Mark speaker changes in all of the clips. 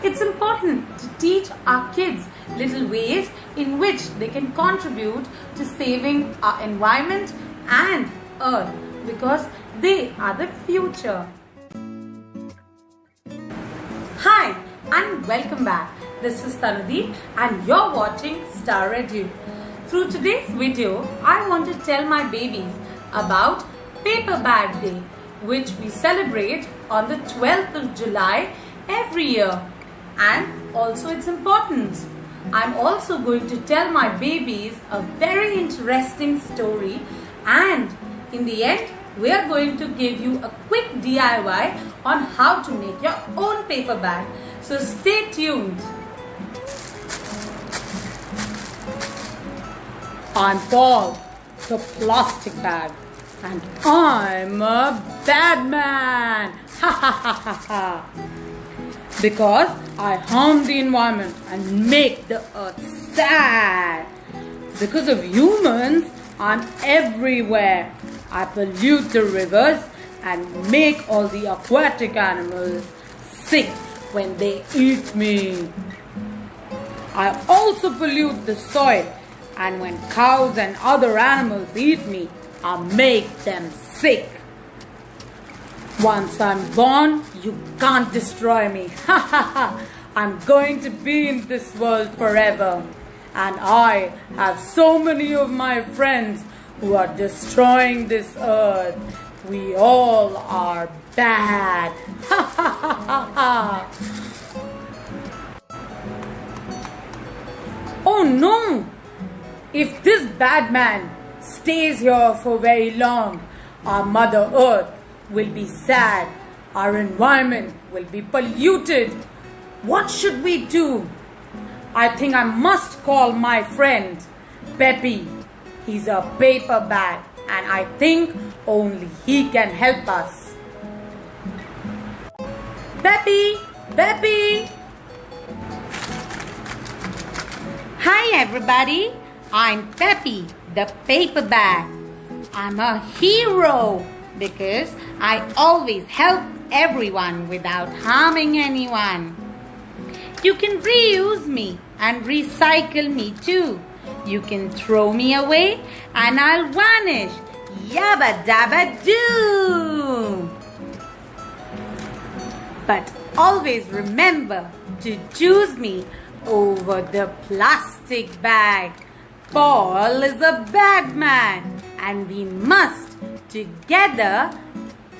Speaker 1: it's important to teach our kids little ways in which they can contribute to saving our environment and earth, because they are the future. Hi and welcome back. This is Tanudeep and you're watching Star Edu. Through today's video, I want to tell my babies about Paper Bag Day, which we celebrate on the 12th of July every year, and also its importance. I'm also going to tell my babies a very interesting story, and in the end we are going to give you a quick DIY on how to make your own paper bag. So stay tuned. I'm Paul, the plastic bag, and I'm a bad man. Ha ha ha ha ha. Because I harm the environment and make the earth sad. Because of humans, I'm everywhere. I pollute the rivers and make all the aquatic animals sick when they eat me. I also pollute the soil, and when cows and other animals eat me, I make them sick. Once I'm born, you can't destroy me. Ha ha ha! I'm going to be in this world forever. And I have so many of my friends who are destroying this earth. We all are bad. Ha ha ha ha ha! Oh no! If this bad man stays here for very long, our Mother Earth will be sad. Our environment will be polluted. What should we do? I think I must call my friend Peppy. He's a paper bag, and I think only he can help us. Peppy! Peppy!
Speaker 2: Hi everybody, I'm Peppy, the paper bag. I'm a hero because I always help everyone without harming anyone. You can reuse me and recycle me too. You can throw me away and I'll vanish. Yabba dabba doo. But always remember to choose me over the plastic bag. Paul is a bag man and we must together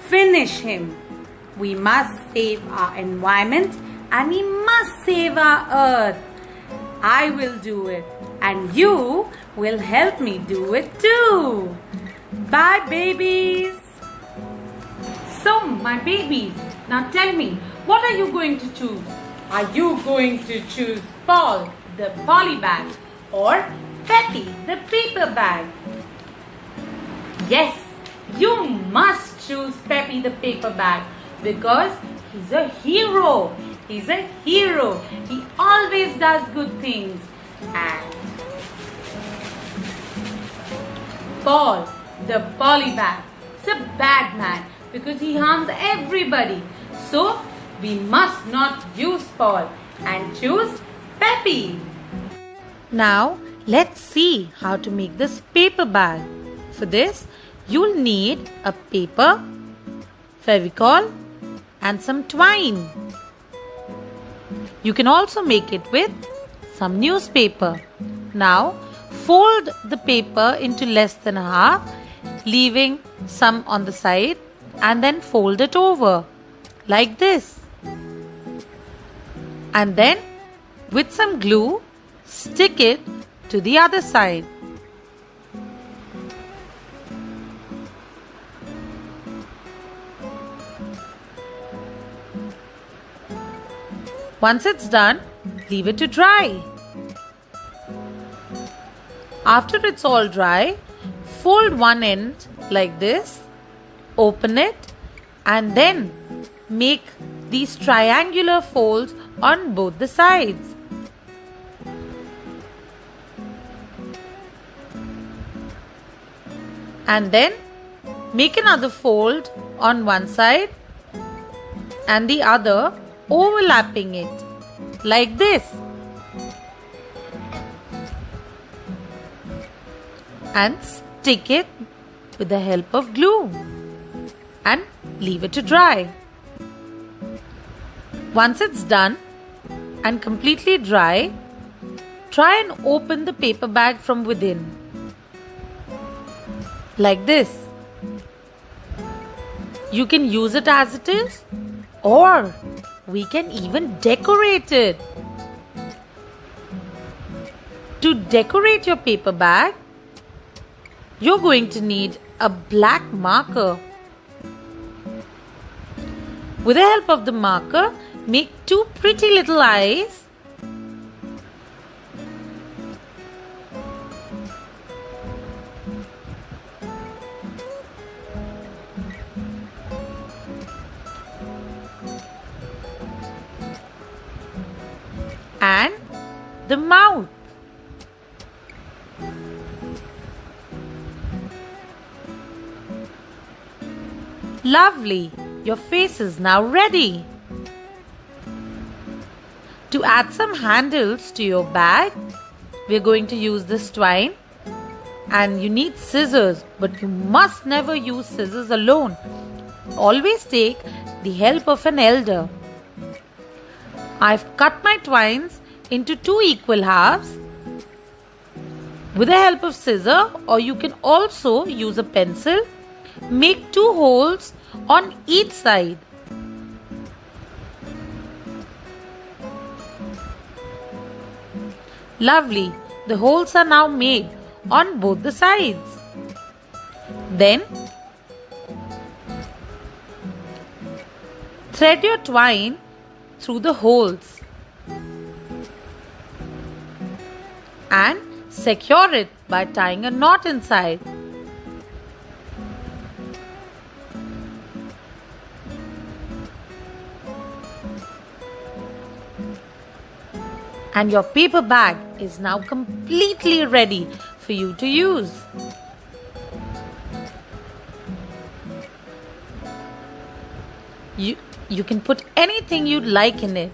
Speaker 2: finish him. We must save our environment and we must save our earth. I will do it and you will help me do it too. Bye babies.
Speaker 1: So my babies, now tell me, what are you going to choose? Are you going to choose Paul, the poly bag, or Peppy, the paper bag? Yes, you must choose Peppy, the paper bag, because he's a hero. He's a hero. He always does good things. And Paul, the poly bag, is a bad man because he harms everybody. So we must not use Paul and choose Peppy.
Speaker 3: Now let's see how to make this paper bag. For this you'll need a paper, Fevicol and some twine. You can also make it with some newspaper. Now fold the paper into less than half, leaving some on the side, and then fold it over like this. And then with some glue, stick it to the other side. Once it's done, leave it to dry. After it's all dry, fold one end like this, open it, and then make these triangular folds on both the sides. And then make another fold on one side and the other, overlapping it. like this. And stick it with the help of glue and leave it to dry. Once it's done and completely dry, try and open the paper bag from within, like this. You can use it as it is, or we can even decorate it. To decorate your paper bag, you're going to need a black marker. With the help of the marker, make two pretty little eyes. And the mouth. Lovely! Your face is now ready. To add some handles to your bag, we're going to use this twine. And you need scissors, but you must never use scissors alone. Always take the help of an elder. I've cut my twines into 2 equal halves with the help of scissor, or you can also use a pencil. Make 2 holes on each side. Lovely! The holes are now made on both the sides. Then thread your twine through the holes and secure it by tying a knot inside. And your paper bag is now completely ready for you to use. You can put anything you'd like in it.